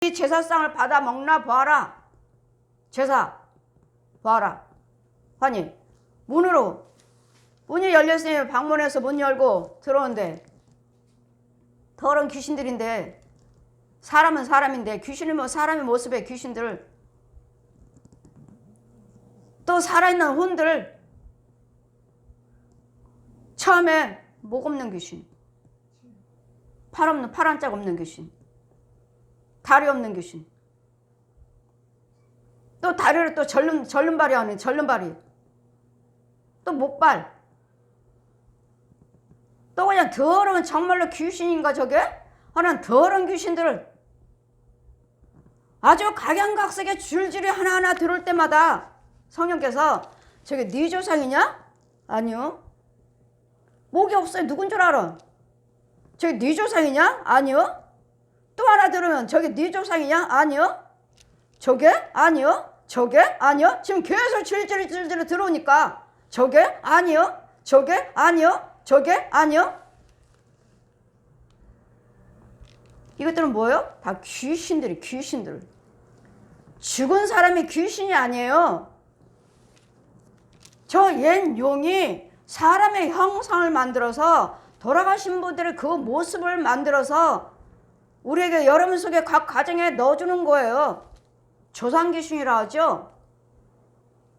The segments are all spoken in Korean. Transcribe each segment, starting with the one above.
이 제사상을 받아 먹나 봐라. 제사 봐라. 아니 문이 열렸으니 방문해서 문 열고 들어오는데 더러운 귀신들인데, 사람은 사람인데 귀신은 뭐 사람의 모습의 귀신들, 또 살아있는 혼들, 처음에 목 없는 귀신, 팔 한 짝 없는 귀신, 다리 없는 귀신, 또 다리를 또 절름발이 하는 절름발이, 또 목발, 또 그냥 더러운, 정말로 귀신인가 저게? 하는 더러운 귀신들을 아주 각양각색의 줄줄이 하나하나 들을 때마다 성령께서 저게 네 조상이냐? 아니요. 목이 없어요. 누군 줄 알아? 저게 네 조상이냐? 아니요. 또 하나 들으면 저게 네 조상이냐? 아니요. 저게? 아니요. 저게? 아니요. 지금 계속 줄줄이 들어오니까 저게? 아니요. 저게? 아니요. 저게? 아니요. 이것들은 뭐예요? 다 귀신들. 죽은 사람이 귀신이 아니에요. 저 옛 용이 사람의 형상을 만들어서 돌아가신 분들의 그 모습을 만들어서 우리에게 여러분 속에 각 가정에 넣어주는 거예요. 조상 귀신이라 하죠.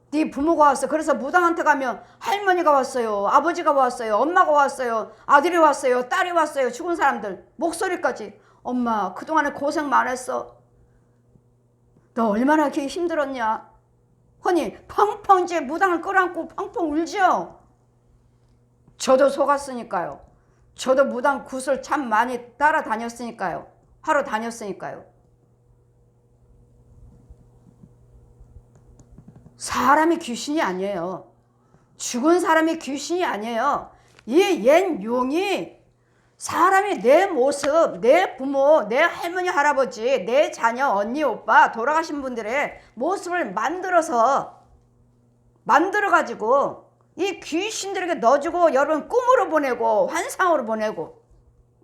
네 부모가 왔어. 그래서 무당한테 가면 할머니가 왔어요, 아버지가 왔어요, 엄마가 왔어요, 아들이 왔어요, 딸이 왔어요. 죽은 사람들 목소리까지. 엄마 그동안에 고생 많았어. 너 얼마나 이렇게 힘들었냐. 허니 펑펑 이제 무당을 끌어안고 펑펑 울죠. 저도 속았으니까요. 저도 무당 굿을 참 많이 따라다녔으니까요. 하러 다녔으니까요. 사람이 귀신이 아니에요. 죽은 사람이 귀신이 아니에요. 이 옛 용이 사람이 내 모습, 내 부모, 내 할머니, 할아버지, 내 자녀, 언니, 오빠, 돌아가신 분들의 모습을 만들어가지고 이 귀신들에게 넣어주고 여러분 꿈으로 보내고 환상으로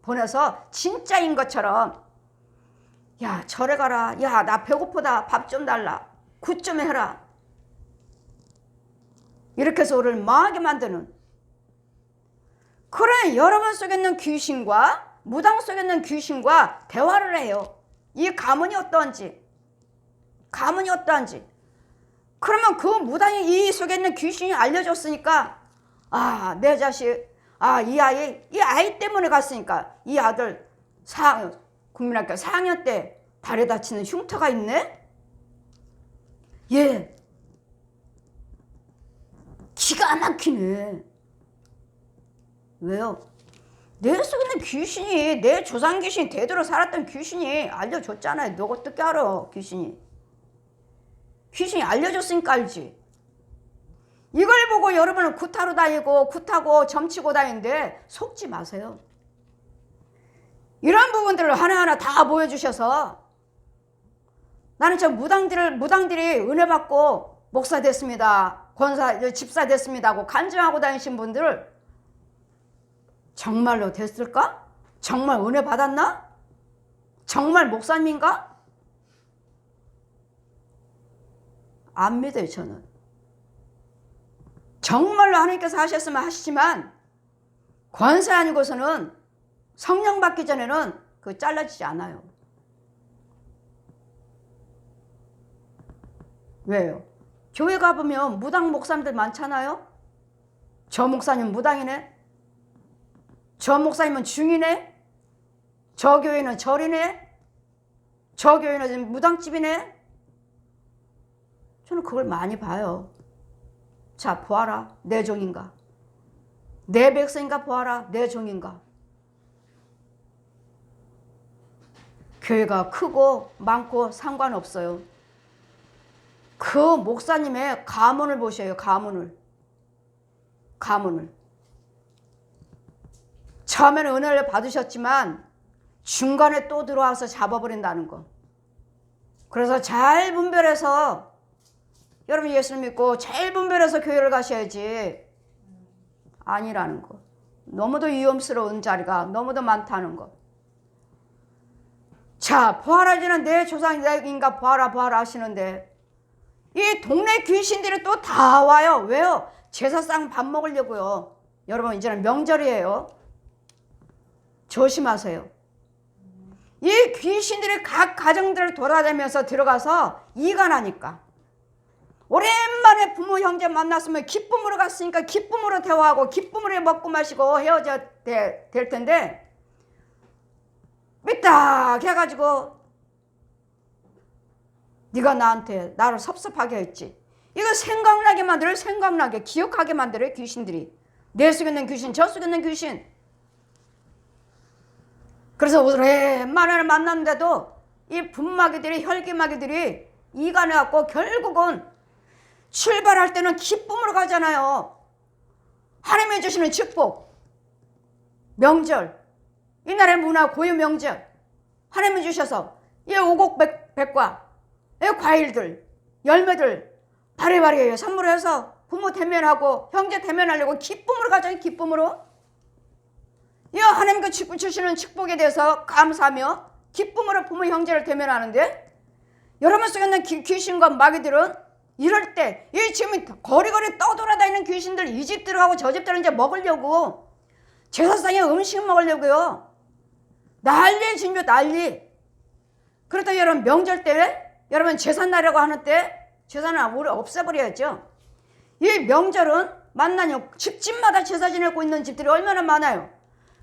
보내서 진짜인 것처럼, 야 절에 가라, 야 나 배고프다, 밥 좀 달라, 굿 좀 해라, 이렇게 해서 우리를 망하게 만드는, 그래 여러분 속에 있는 귀신과 무당 속에 있는 귀신과 대화를 해요. 이 가문이 어떠한지. 그러면 그 무당이 이 속에 있는 귀신이 알려줬으니까, 아 내 자식, 아 이 아이 때문에 갔으니까 이 아들 국민학교 4학년 때 다리 다치는 흉터가 있네. 얘 기가 막히네. 왜요? 내 속에 있는 귀신이, 내 조상 귀신이, 대대로 살았던 귀신이 알려줬잖아요. 너가 어떻게 알아? 귀신이 알려줬으니까 알지. 이걸 보고 여러분은 굿하러 다니고 굿하고 점치고 다니는데 속지 마세요. 이런 부분들을 하나하나 다 보여주셔서, 나는 저 무당들이 은혜 받고 목사 됐습니다, 권사, 집사 됐습니다 하고 간증하고 다니신 분들을 정말로 됐을까? 정말 은혜 받았나? 정말 목사님인가? 안 믿어요. 저는 정말로 하나님께서 하셨으면 하시지만 권세 아니고서는 성령 받기 전에는 그 잘라지지 않아요. 왜요? 교회 가보면 무당 목사님들 많잖아요. 저 목사님 무당이네, 저 목사님은 중이네, 저 교회는 절이네, 저 교회는 무당집이네. 저는 그걸 많이 봐요. 자 보아라, 내 종인가, 내 백성인가 보아라, 내 종인가. 교회가 크고 많고 상관없어요. 그 목사님의 가문을 보셔요. 가문을 처음에는 은혜를 받으셨지만 중간에 또 들어와서 잡아버린다는 거. 그래서 잘 분별해서, 여러분 예수를 믿고 잘 분별해서 교회를 가셔야지, 아니라는 거. 너무도 위험스러운 자리가 너무도 많다는 거. 자, 부활하지는 내 조상인가 부활하 하시는데 이 동네 귀신들이 또 다 와요. 왜요? 제사상 밥 먹으려고요. 여러분 이제는 명절이에요. 조심하세요. 이 귀신들이 각 가정들을 돌아다니면서 들어가서 이간하니까 오랜만에 부모 형제 만났으면 기쁨으로 갔으니까 기쁨으로 대화하고 기쁨으로 먹고 마시고 헤어져야 될 텐데 삐딱 해가지고 네가 나한테 나를 섭섭하게 했지. 이거 생각나게 만들어요. 생각나게 기억하게 만들어요. 귀신들이. 내 속에 있는 귀신 저 속에 있는 귀신. 그래서 오랜만에 만났는데도 이 분마귀들이 혈기마귀들이 이간해갖고 결국은 출발할 때는 기쁨으로 가잖아요. 하나님이 주시는 축복 명절 이날의 문화 고유 명절 하나님이 주셔서 이 오곡백과 이 과일들 열매들 바리바리해요. 선물해서 부모 대면하고 형제 대면하려고 기쁨으로 가죠. 기쁨으로 이 하나님께 주시는 축복에 대해서 감사하며 기쁨으로 부모 형제를 대면하는데 여러분 속에 있는 귀신과 마귀들은 이럴 때 이 지금 거리거리 떠돌아다니는 귀신들 이 집 들어가고 저 집 들어가 이제 먹으려고 제사상에 음식 먹으려고요. 난리 진주 난리. 그렇다고 여러분 명절 때 여러분 제삿날이라고 하는 때 제사는 우리 없애버려야죠. 이 명절은 만나요. 집집마다 제사 지내고 있는 집들이 얼마나 많아요.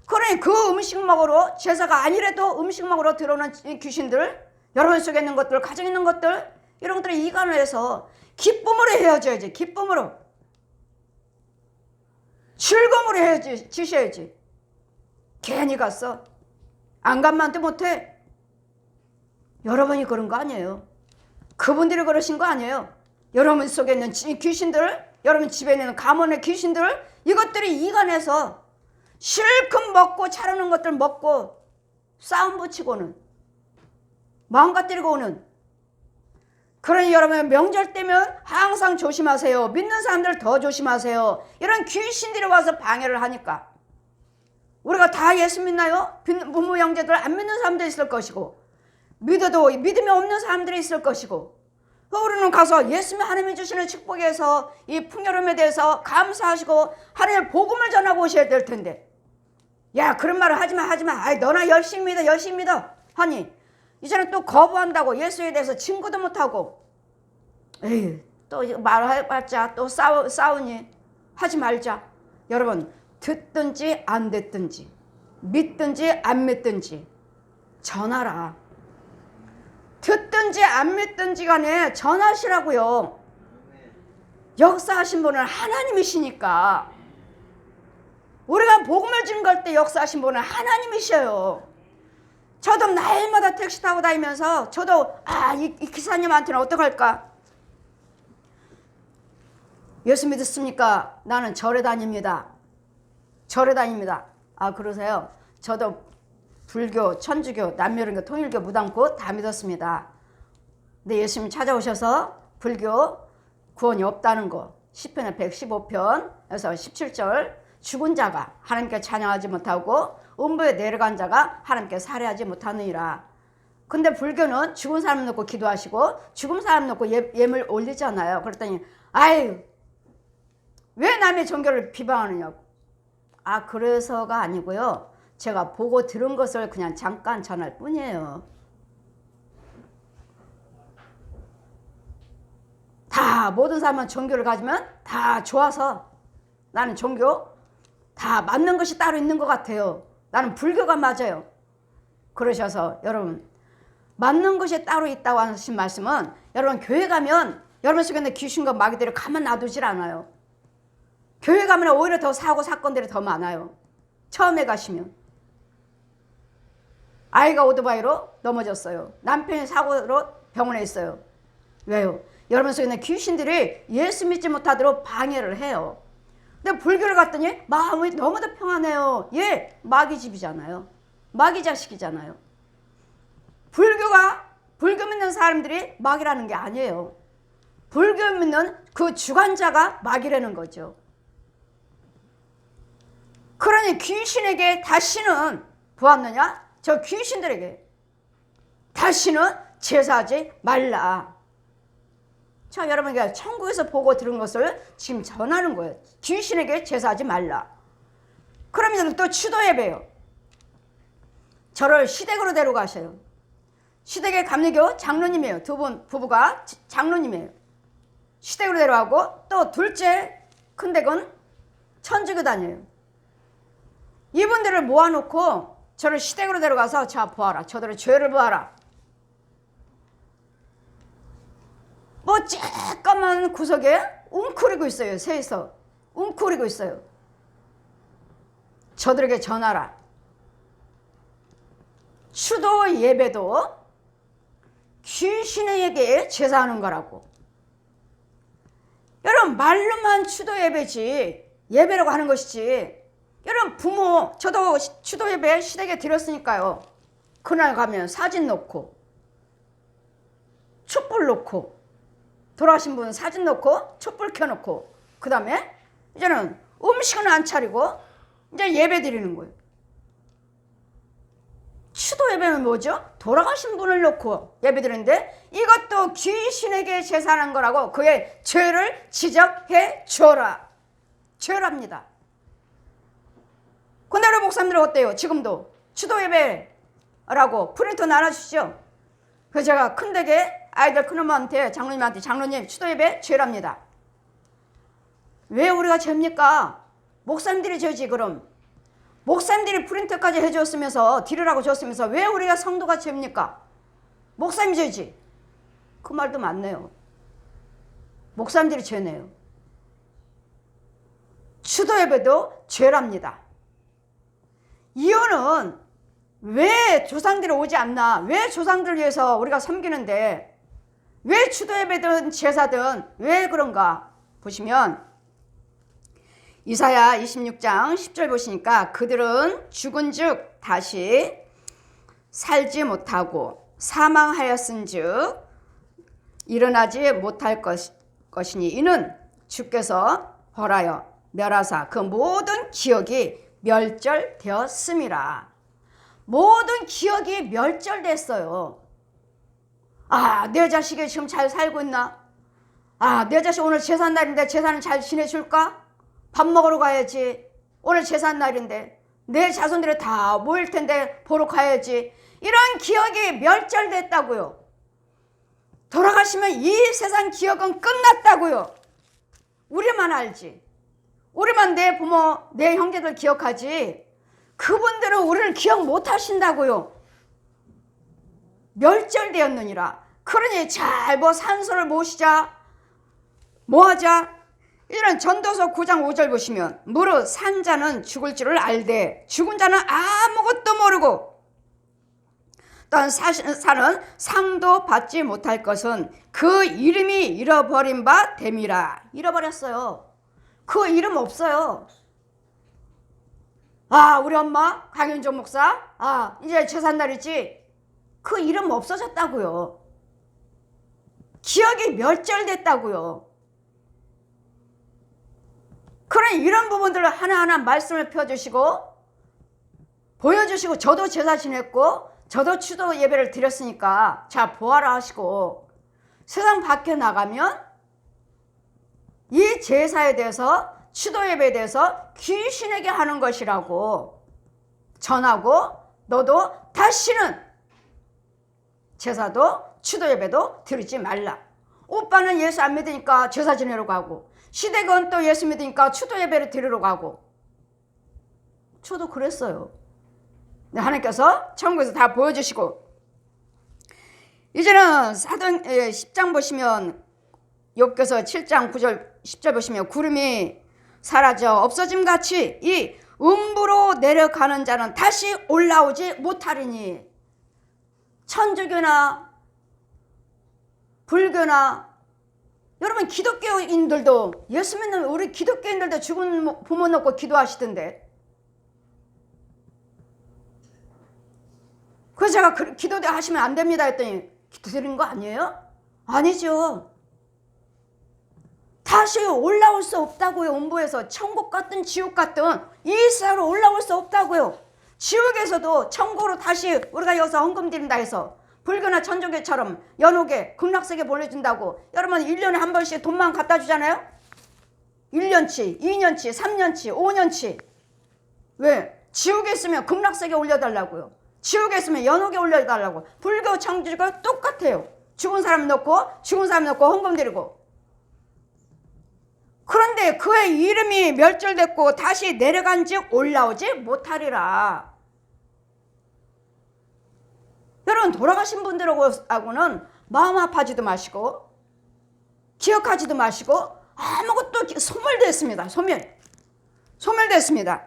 그러니 그 음식 먹으러 제사가 아니래도 음식 먹으러 들어오는 귀신들 여러분 속에 있는 것들 가정에 있는 것들 이런 것들을 이간을 해서 기쁨으로 헤어져야지. 기쁨으로 즐거움으로 헤어지셔야지. 괜히 갔어. 안 간만도 못해. 여러분이 그런 거 아니에요. 그분들이 그러신 거 아니에요. 여러분 속에 있는 귀신들 여러분 집에 있는 가문의 귀신들 이것들이 이간해서 실컷 먹고 자라는 것들 먹고 싸움 붙이고는 마음가 때리고 오는. 그러니 여러분 명절 때면 항상 조심하세요. 믿는 사람들 더 조심하세요. 이런 귀신들이 와서 방해를 하니까 우리가 다 예수 믿나요? 부모 형제들 안 믿는 사람도 있을 것이고 믿어도 믿음이 없는 사람들이 있을 것이고 우리는 가서 예수님 하나님이 주시는 축복에서 이 풍요로움에 대해서 감사하시고 하나님의 복음을 전하고 오셔야 될 텐데 야 그런 말을 하지마 아이 너나 열심히 믿어 하니 이제는 또 거부한다고 예수에 대해서 증거도 못하고 에이 또 말해봤자 또 싸우니 하지 말자. 여러분 듣든지 안 듣든지 믿든지 안 믿든지 전하라. 듣든지 안 믿든지 간에 전하시라고요. 역사하신 분은 하나님이시니까 우리가 복음을 증거할 때 역사하신 분은 하나님이셔요. 저도 날마다 택시 타고 다니면서 저도 이 기사님한테는 어떡할까? 예수 믿었습니까? 나는 절에 다닙니다. 아 그러세요? 저도 불교, 천주교, 남묘론교, 통일교, 무당교 다 믿었습니다. 근데 예수님 찾아오셔서 불교 구원이 없다는 거 시편의 115편에서 17절 죽은 자가 하나님께 찬양하지 못하고 음부에 내려간 자가 하나님께 살해하지 못하느니라. 근데 불교는 죽은 사람 놓고 기도하시고 죽은 사람 놓고 예물 올리잖아요. 그랬더니 아유 왜 남의 종교를 비방하느냐고. 아 그래서가 아니고요. 제가 보고 들은 것을 그냥 잠깐 전할 뿐이에요. 다 모든 사람은 종교를 가지면 다 좋아서 나는 종교 다 맞는 것이 따로 있는 것 같아요. 나는 불교가 맞아요. 그러셔서 여러분 맞는 것이 따로 있다고 하신 말씀은 여러분 교회 가면 여러분 속에 있는 귀신과 마귀들을 가만 놔두질 않아요. 교회 가면 오히려 더 사고 사건들이 더 많아요. 처음에 가시면 아이가 오토바이로 넘어졌어요. 남편이 사고로 병원에 있어요. 왜요? 여러분 속에 있는 귀신들이 예수 믿지 못하도록 방해를 해요. 근데 불교를 갔더니 마음이 너무도 평안해요. 예, 마귀 집이잖아요. 마귀 자식이잖아요. 불교 믿는 사람들이 마귀라는 게 아니에요. 불교 믿는 그 주관자가 마귀라는 거죠. 그러니 귀신에게 다시는 보았느냐? 저 귀신들에게 다시는 제사하지 말라. 자, 여러분이 천국에서 보고 들은 것을 지금 전하는 거예요. 귀신에게 제사하지 말라. 그러면 또 추도 예배요. 저를 시댁으로 데려가셔요. 시댁의 감리교 장로님이에요. 두 분 부부가 장로님이에요. 시댁으로 데려가고 또 둘째 큰 댁은 천주교단이에요. 이분들을 모아놓고 저를 시댁으로 데려가서 자 보아라. 저들의 죄를 보아라. 뭐 쬐까만 구석에 웅크리고 있어요. 새에서 웅크리고 있어요. 저들에게 전하라. 추도 예배도 귀신에게 제사하는 거라고. 여러분 말로만 추도 예배지 예배라고 하는 것이지. 여러분 부모 저도 추도 예배 시댁에 드렸으니까요. 그날 가면 사진 놓고 촛불 놓고 돌아가신 분 사진 놓고 촛불 켜놓고 그 다음에 이제는 음식은 안 차리고 이제 예배 드리는 거예요. 추도 예배는 뭐죠? 돌아가신 분을 놓고 예배 드리는데 이것도 귀신에게 제사하는 거라고 그의 죄를 지적해 주어라. 죄랍니다. 근데 우리 목사님들은 어때요? 지금도 추도 예배라고 프린트 나눠주시죠. 그래서 제가 큰 댁에 아이들 큰엄마한테 장로님한테 장로님 추도 예배 죄랍니다. 왜 우리가 죄입니까? 목사님들이 죄지. 그럼 목사님들이 프린트까지 해줬으면서 드리라고 줬으면서 왜 우리가 성도가 죄입니까? 목사님이 죄지. 그 말도 맞네요. 목사님들이 죄네요. 추도 예배도 죄랍니다. 이유는 왜 조상들이 오지 않나? 왜 조상들을 위해서 우리가 섬기는데 왜 추도 예배든 제사든 왜 그런가? 보시면 이사야 26장 10절 보시니까 그들은 죽은즉 다시 살지 못하고 사망하였은즉 일어나지 못할 것이니 이는 주께서 벌하여 멸하사 그 모든 기억이 멸절되었음이라. 모든 기억이 멸절됐어요. 아, 내 자식이 지금 잘 살고 있나? 아, 내 자식 오늘 제삿날인데 제사는 잘 지내줄까? 밥 먹으러 가야지. 오늘 제삿날인데 내 자손들이 다 모일 텐데 보러 가야지. 이런 기억이 멸절됐다고요. 돌아가시면 이 세상 기억은 끝났다고요. 우리만 알지. 우리만 내 부모, 내 형제들 기억하지. 그분들은 우리를 기억 못 하신다고요. 멸절되었느니라. 그러니 잘 뭐 산소를 모시자. 뭐 하자. 이런 전도서 9장 5절 보시면 무릇 산 자는 죽을 줄을 알되 죽은 자는 아무것도 모르고 또한 사는 상도 받지 못할 것은 그 이름이 잃어버린 바 됨이라. 잃어버렸어요. 그 이름 없어요. 아, 우리 엄마 강윤종 목사 아 이제 제삿날이지. 그 이름 없어졌다고요. 기억이 멸절됐다고요. 그런 이런 부분들을 하나하나 말씀을 펴주시고 보여주시고 저도 제사 지냈고 저도 추도 예배를 드렸으니까 자 보아라 하시고 세상 밖에 나가면 이 제사에 대해서 추도 예배에 대해서 귀신에게 하는 것이라고 전하고 너도 다시는 제사도 추도 예배도 드리지 말라. 오빠는 예수 안 믿으니까 제사 지내러 가고 시댁은 또 예수 믿으니까 추도 예배를 드리러 가고. 저도 그랬어요. 하나님께서 천국에서 다 보여주시고 이제는 사도행 10장 보시면 욥기서 7장 9절 10절 보시면 구름이 사라져 없어짐같이 이 음부로 내려가는 자는 다시 올라오지 못하리니. 천주교나 불교나 여러분 기독교인들도 예수 믿는 우리 기독교인들도 죽은 부모 놓고 기도하시던데. 그래서 제가 기도 하시면 안 됩니다 했더니 기도 드린 거 아니에요? 아니죠. 다시 올라올 수 없다고요. 음부에서 천국 같든 지옥 같든 이 세상으로 올라올 수 없다고요. 지옥에서도 천국으로 다시 우리가 여기서 헌금 드린다 해서 불교나 천주교처럼 연옥에 극락세계 보내준다고 여러분 1년에 한 번씩 돈만 갖다 주잖아요. 1년치, 2년치, 3년치, 5년치. 왜? 지옥에 있으면 극락세계 올려달라고요. 지옥에 있으면 연옥에 올려달라고. 불교, 천주교 똑같아요. 죽은 사람 넣고 헌금 드리고. 그런데 그의 이름이 멸절됐고 다시 내려간즉 올라오지 못하리라. 여러분 돌아가신 분들하고는 마음 아파하지도 마시고 기억하지도 마시고 아무것도 소멸됐습니다. 소멸됐습니다.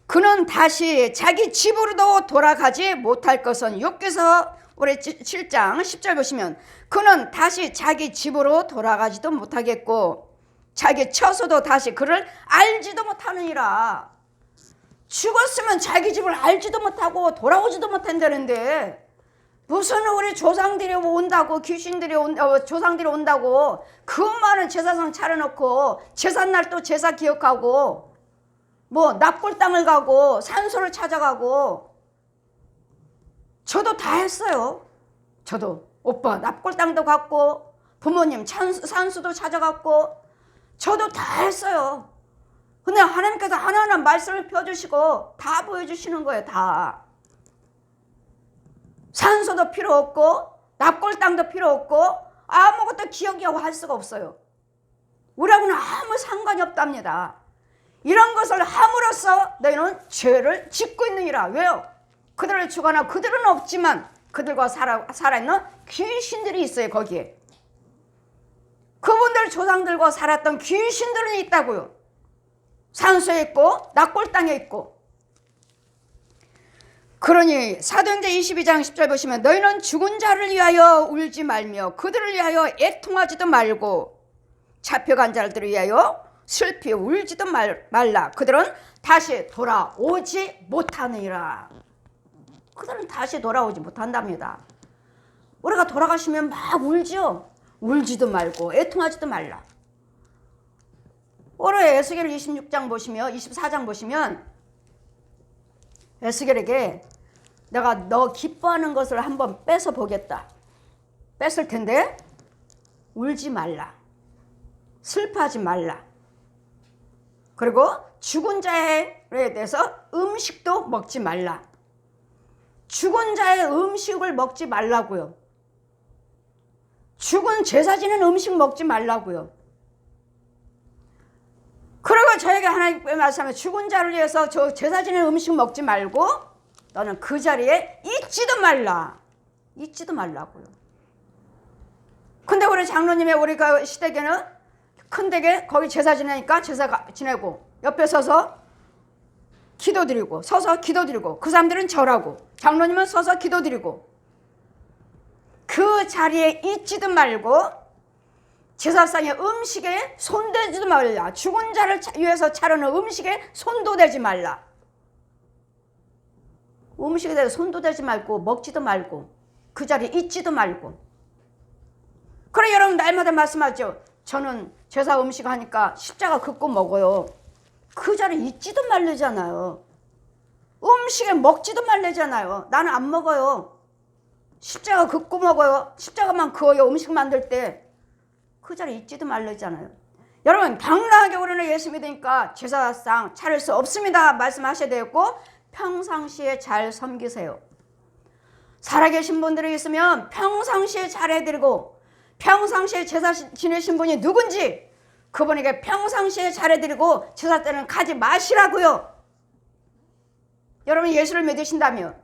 그는 다시 자기 집으로도 돌아가지 못할 것은 욥기서 올해 7장 10절 보시면 그는 다시 자기 집으로 돌아가지도 못하겠고 자기 처소도 다시 그를 알지도 못하느니라. 죽었으면 자기 집을 알지도 못하고 돌아오지도 못한다는데 무슨 우리 조상들이 온다고 귀신들이 조상들이 온다고 그 많은 제사상 차려놓고 제삿날 또 제사 기억하고 뭐 납골 땅을 가고 산소를 찾아가고 저도 다 했어요. 저도 오빠 납골 땅도 갔고 부모님 산수도 찾아갔고 저도 다 했어요. 근데 하나님께서 하나하나 말씀을 펴주시고 다 보여주시는 거예요. 다. 산소도 필요 없고 납골 땅도 필요 없고 아무것도 기억이라고 할 수가 없어요. 우리하고는 아무 상관이 없답니다. 이런 것을 함으로써 너희는 죄를 짓고 있느니라. 왜요? 그들을 주거나 그들은 없지만 그들과 살아있는 귀신들이 있어요. 거기에 그분들 조상들과 살았던 귀신들은 있다고요. 산소에 있고 납골 땅에 있고. 그러니 사도행전 22장 10절 보시면 너희는 죽은 자를 위하여 울지 말며 그들을 위하여 애통하지도 말고 잡혀간 자들을 위하여 슬피 울지도 말라. 그들은 다시 돌아오지 못하느니라. 그들은 다시 돌아오지 못한답니다. 우리가 돌아가시면 막 울죠. 울지도 말고 애통하지도 말라. 올해 에스겔 26장 보시면 24장 보시면 에스겔에게 내가 너 기뻐하는 것을 한번 뺏어 보겠다. 뺏을 텐데 울지 말라. 슬퍼하지 말라. 그리고 죽은 자에 대해서 음식도 먹지 말라. 죽은 자의 음식을 먹지 말라고요. 죽은 제사 지낸 음식 먹지 말라고요. 그리고 저에게 하나님의 말씀에 죽은 자를 위해서 저 제사 지낸 음식 먹지 말고 너는 그 자리에 있지도 말라. 있지도 말라고요. 근데 우리 장로님의 우리 그 시댁에는 큰 댁에 거기 제사 지내니까 제사 지내고 옆에 서서 기도드리고 서서 기도드리고 그 사람들은 절하고 장로님은 서서 기도드리고 그 자리에 있지도 말고 제사상의 음식에 손대지도 말라. 죽은 자를 위해서 차려놓은 음식에 손도 대지 말라. 음식에 대해서 손도 대지 말고 먹지도 말고 그 자리에 있지도 말고. 그래 여러분 날마다 말씀하죠. 저는 제사 음식 하니까 십자가 긋고 먹어요. 그 자리에 있지도 말래잖아요. 음식에 먹지도 말래잖아요. 나는 안 먹어요. 십자가 긋고 먹어요. 십자가만 그어요. 음식 만들 때. 그 자리에 있지도 말래잖아요. 여러분 당당하게 우리는 예수 믿으니까 제사상 차릴 수 없습니다. 말씀하셔야 되겠고 평상시에 잘 섬기세요. 살아계신 분들이 있으면 평상시에 잘해드리고 평상시에 제사 지내신 분이 누군지 그분에게 평상시에 잘해드리고 제사 때는 가지 마시라고요. 여러분 예수를 믿으신다면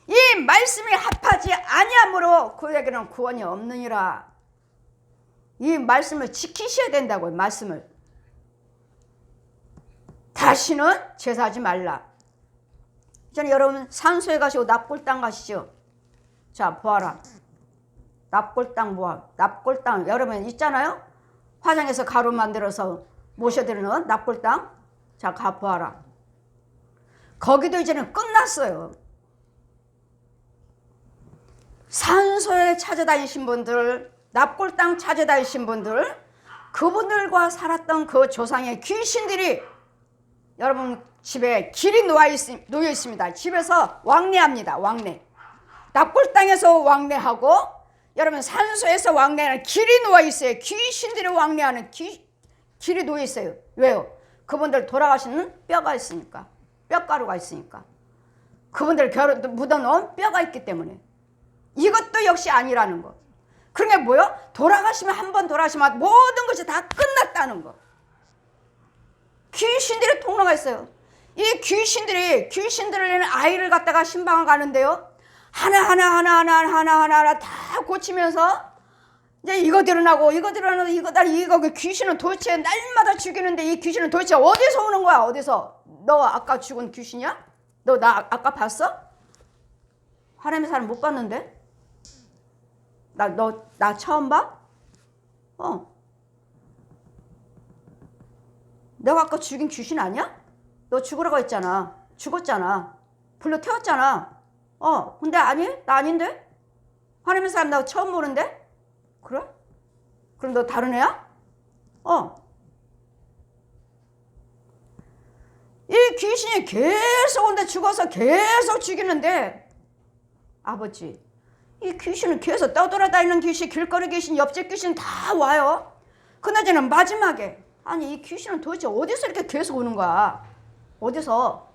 이 말씀이 합하지 아니하므로 그에게는 구원이 없느니라. 이 말씀을 지키셔야 된다고요. 말씀을. 다시는 제사하지 말라. 이제 여러분 산소에 가시고 납골 땅 가시죠. 자 보아라. 납골 땅 보아. 납골 땅 여러분 있잖아요. 화장해서 가루 만들어서 모셔드리는 납골 땅. 자 가 보아라. 거기도 이제는 끝났어요. 산소에 찾아다니신 분들 납골 땅 찾아다니신 분들 그분들과 살았던 그 조상의 귀신들이 여러분 집에 길이 놓여 있습니다. 집에서 왕래합니다. 왕래. 납골 땅에서 왕래하고 여러분 산소에서 왕래하는 길이 놓여 있어요. 귀신들이 왕래하는 길이 놓여 있어요. 왜요? 그분들 돌아가시는 뼈가 있으니까. 뼈가루가 있으니까. 그분들 묻어놓은 뼈가 있기 때문에. 이것도 역시 아니라는 거. 그러니까 뭐요? 돌아가시면 한 번 돌아가시면 모든 것이 다 끝났다는 거. 귀신들이 통로가 있어요. 이 귀신들을 아이를 갖다가 신방을 가는데요. 하나 다 고치면서 이제 이거 드러나고 이거 그 귀신은 도대체 날마다 죽이는데 이 귀신은 도대체 어디서 오는 거야? 어디서? 너 아까 죽은 귀신이야? 너 나 아까 봤어? 하나님의 사람 못 봤는데? 나 처음 봐? 내가 아까 죽인 귀신 아니야? 너 죽으라고 했잖아. 죽었잖아. 불로 태웠잖아. 근데 아니? 나 아닌데? 하나님의 사람 나 처음 보는데? 그래? 그럼 너 다른 애야? 이 귀신이 계속 온데 죽어서 계속 죽이는데 아버지 이 귀신은 계속 떠돌아다니는 귀신, 길거리 귀신, 옆집 귀신 다 와요. 그나저나 마지막에 아니 이 귀신은 도대체 어디서 이렇게 계속 오는 거야? 어디서?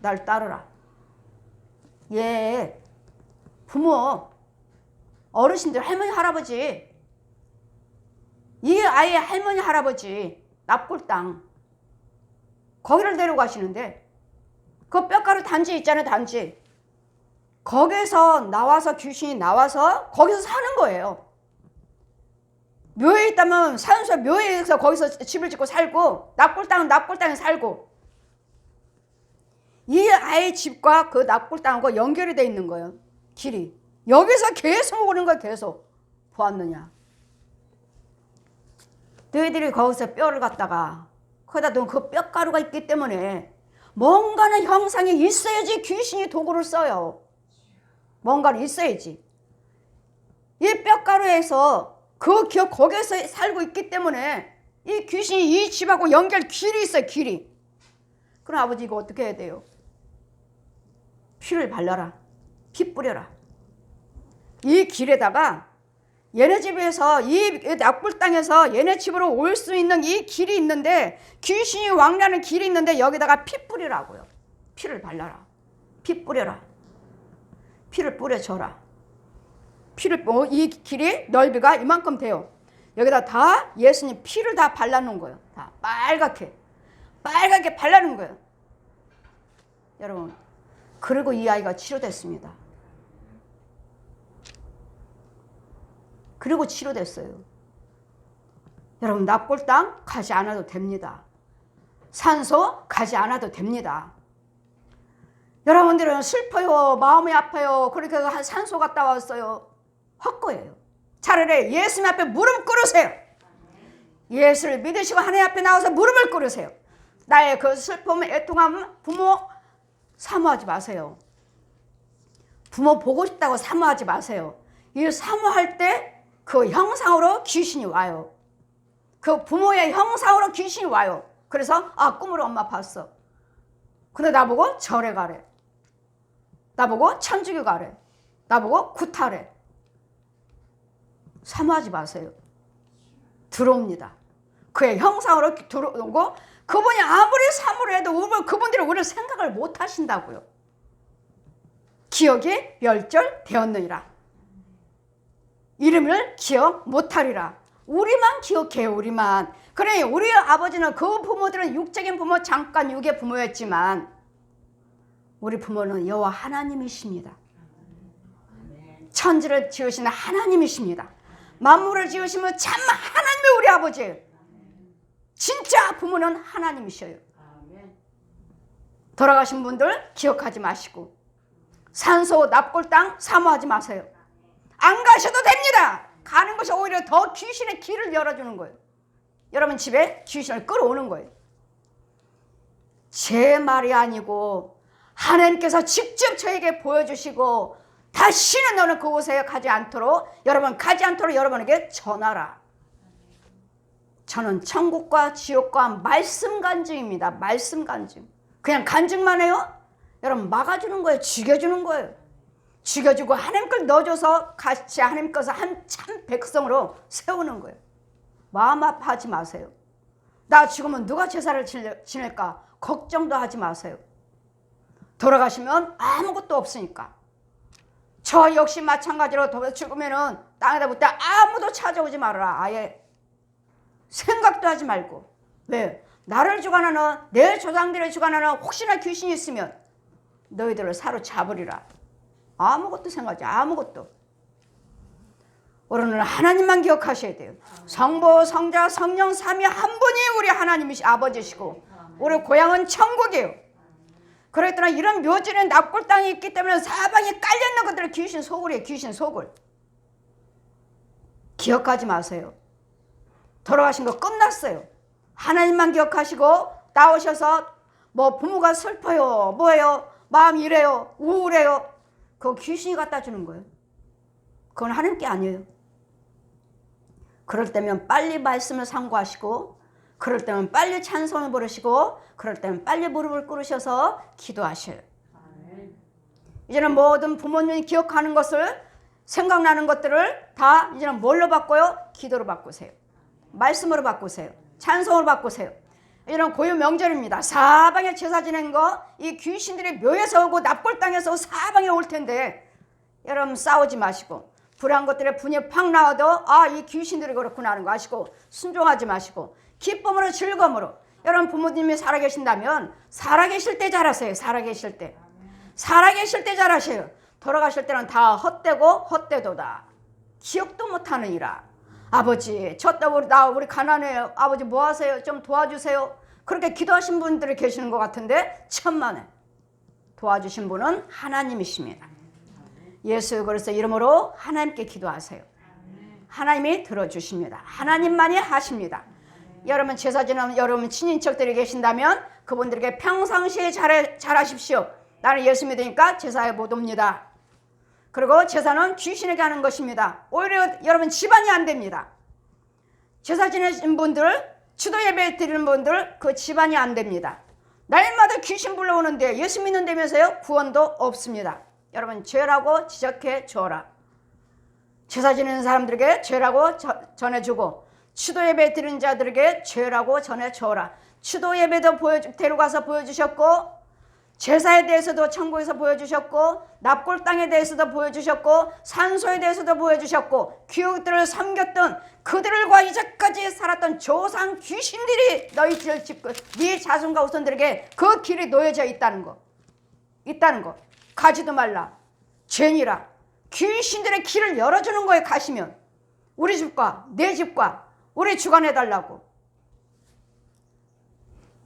날 따르라. 얘 부모 어르신들 할머니 할아버지 이 아이의 할머니 할아버지 납골 땅 거기를 데려가시는데 그 뼈가루 단지 있잖아요. 단지 거기서 나와서 귀신이 나와서 거기서 사는 거예요. 묘에 있다면 산소 묘에서 거기서 집을 짓고 살고 납골 땅은 납골 땅에 살고 이 아이의 집과 그 납골 땅하고 연결이 돼 있는 거예요. 길이 여기서 계속 오는 거야. 계속 보았느냐? 너희들이 거기서 뼈를 갖다가 거기다 놓은 그 뼈가루가 있기 때문에 뭔가는 형상이 있어야지 귀신이 도구를 써요. 뭔가는 있어야지. 이 뼈가루에서 그 기억 거기에서 살고 있기 때문에 이 귀신이 이 집하고 연결 길이 있어요. 길이. 그럼 아버지 이거 어떻게 해야 돼요? 피를 발라라. 피 뿌려라. 이 길에다가 얘네 집에서 이 납골 땅에서 얘네 집으로 올 수 있는 이 길이 있는데 귀신이 왕래하는 길이 있는데 여기다가 피 뿌리라고요. 피를 발라라. 피 뿌려라. 피를 뿌려줘라. 이 길이 넓이가 이만큼 돼요. 여기다 다 예수님 피를 다 발라놓은 거예요. 다 빨갛게 발라놓은 거예요. 여러분 그리고 이 아이가 치료됐습니다. 그리고 치료됐어요. 여러분 납골 땅 가지 않아도 됩니다. 산소 가지 않아도 됩니다. 여러분들은 슬퍼요. 마음이 아파요. 그러니까 산소 갔다 왔어요. 헛거예요. 차라리 예수님 앞에 무릎 꿇으세요. 예수를 믿으시고 하나님 앞에 나와서 무릎을 꿇으세요. 나의 그 슬픔, 애통함, 부모 사모하지 마세요. 부모 보고 싶다고 사모하지 마세요. 이 사모할 때 그 형상으로 귀신이 와요. 그 부모의 형상으로 귀신이 와요. 그래서 꿈으로 엄마 봤어. 근데 나보고 절에 가래. 나보고 천주교 가래. 나보고 구타래. 사모하지 마세요. 들어옵니다. 그의 형상으로 들어오고 그분이 아무리 사모를 해도 그분들이 우리를 생각을 못 하신다고요. 기억이 멸절되었느니라. 이름을 기억 못하리라. 우리만 기억해요. 우리만. 그래 우리 아버지는 그 부모들은 육적인 부모 잠깐 육의 부모였지만 우리 부모는 여호와 하나님이십니다. 천지를 지으시는 하나님이십니다. 만물을 지으시면 참 하나님이 우리 아버지예요. 진짜 부모는 하나님이셔요. 돌아가신 분들 기억하지 마시고 산소 납골 땅 사모하지 마세요. 안 가셔도 됩니다. 가는 것이 오히려 더 귀신의 길을 열어주는 거예요. 여러분 집에 귀신을 끌어오는 거예요. 제 말이 아니고 하나님께서 직접 저에게 보여주시고 다시는 너는 그곳에 가지 않도록 여러분에게 전하라. 저는 천국과 지옥과 말씀 간증입니다. 말씀 간증. 그냥 간증만 해요? 여러분 막아주는 거예요. 죽여주는 거예요. 죽여주고 하나님 걸 넣어줘서 같이 하나님께서 한 참 백성으로 세우는 거예요. 마음 아파하지 마세요. 나 죽으면 누가 제사를 지낼까 걱정도 하지 마세요. 돌아가시면 아무것도 없으니까. 저 역시 마찬가지로 죽으면은 땅에다 묻되 아무도 찾아오지 말아라. 아예 생각도 하지 말고. 왜? 나를 주관하는 내 조상들의 주관하는 혹시나 귀신이 있으면 너희들을 사로잡으리라. 아무것도 생각하지. 아무것도. 오늘은 하나님만 기억하셔야 돼요. 성부, 성자, 성령 삼위 한 분이 우리 하나님이시 아버지시고 우리 고향은 천국이에요. 그랬더니 이런 묘지는 납골 땅이 있기 때문에 사방에 깔려있는 것들을 귀신 소굴이에요. 귀신 소굴. 기억하지 마세요. 돌아가신 거 끝났어요. 하나님만 기억하시고 나오셔서 뭐 부모가 슬퍼요. 뭐예요? 마음 이래요. 우울해요. 그거 귀신이 갖다 주는 거예요. 그건 하나님께 아니에요. 그럴 때면 빨리 말씀을 상고하시고 그럴 때면 빨리 찬송을 부르시고 그럴 때면 빨리 무릎을 꿇으셔서 기도하셔요. 이제는 모든 부모님이 기억하는 것을 생각나는 것들을 다 이제는 뭘로 바꿔요? 기도로 바꾸세요. 말씀으로 바꾸세요. 찬송으로 바꾸세요. 이제는 고유 명절입니다. 사방에 제사 지낸 거 이 귀신들이 묘에서 오고 납골 땅에서 사방에 올 텐데 여러분 싸우지 마시고 불한 것들에 분이 팍 나와도 이 귀신들이 그렇구나 하는 거 아시고 순종하지 마시고 기쁨으로 즐거움으로 여러분 부모님이 살아계신다면 살아계실 때 잘하세요. 살아계실 때. 살아계실 때 잘하세요. 돌아가실 때는 다 헛되고 헛되도다. 기억도 못하느니라. 아버지 저 때문에 우리 가난해요. 아버지 뭐 하세요? 좀 도와주세요. 그렇게 기도하신 분들이 계시는 것 같은데 천만에 도와주신 분은 하나님이십니다. 예수 그리스도 이름으로 하나님께 기도하세요. 하나님이 들어주십니다. 하나님만이 하십니다. 여러분 제사 지내는 여러분 친인척들이 계신다면 그분들에게 평상시에 잘하십시오. 나는 예수 믿으니까 제사에 못 옵니다. 그리고 제사는 귀신에게 하는 것입니다. 오히려 여러분 집안이 안 됩니다. 제사 지내신 분들 추도 예배 드리는 분들 그 집안이 안 됩니다. 날마다 귀신 불러오는데 예수 믿는다면서요? 구원도 없습니다. 여러분 죄라고 지적해 줘라. 제사 지내는 사람들에게 죄라고 전해주고 추도 예배 드리는 자들에게 죄라고 전해줘라. 추도 예배도 데려가서 보여주셨고 제사에 대해서도 천국에서 보여주셨고 납골 땅에 대해서도 보여주셨고 산소에 대해서도 보여주셨고 귀족들을 섬겼던 그들과 이제까지 살았던 조상 귀신들이 너희들 집 네 자손과 후손들에게 그 길이 놓여져 있다는 거 가지도 말라. 죄니라. 귀신들의 길을 열어주는 거에 가시면 우리 집과 내 집과 우리 주관해달라고.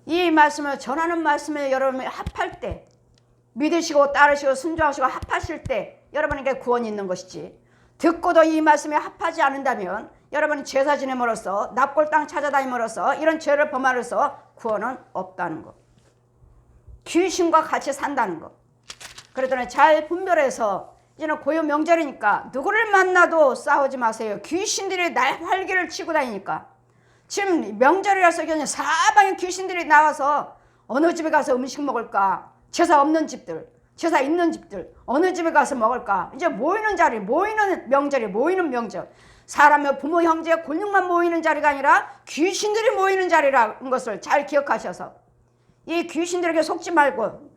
이 말씀을 전하는 말씀을 여러분이 합할 때 믿으시고 따르시고 순종하시고 합하실 때 여러분에게 구원이 있는 것이지 듣고도 이 말씀에 합하지 않는다면 여러분이 제사 지냄으로써 납골 땅 찾아다님으로써 이런 죄를 범함으로써 구원은 없다는 것. 귀신과 같이 산다는 것. 그러더니 잘 분별해서 이제는 고유 명절이니까 누구를 만나도 싸우지 마세요. 귀신들이 날 활기를 치고 다니니까. 지금 명절이라서 그냥 사방에 귀신들이 나와서 어느 집에 가서 음식 먹을까? 제사 없는 집들, 제사 있는 집들 어느 집에 가서 먹을까? 이제 모이는 자리, 모이는 명절이 모이는 명절. 사람의 부모 형제 골육만 모이는 자리가 아니라 귀신들이 모이는 자리라는 것을 잘 기억하셔서 이 귀신들에게 속지 말고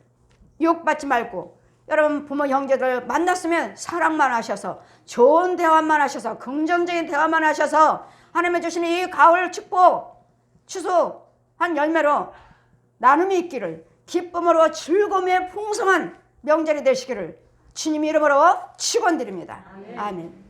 유혹받지 말고 여러분 부모 형제들 만났으면 사랑만 하셔서 좋은 대화만 하셔서 긍정적인 대화만 하셔서 하나님의 주시는 이 가을 축복 추수한 열매로 나눔이 있기를 기쁨으로 즐거움의 풍성한 명절이 되시기를 주님 이름으로 축원드립니다. 아멘.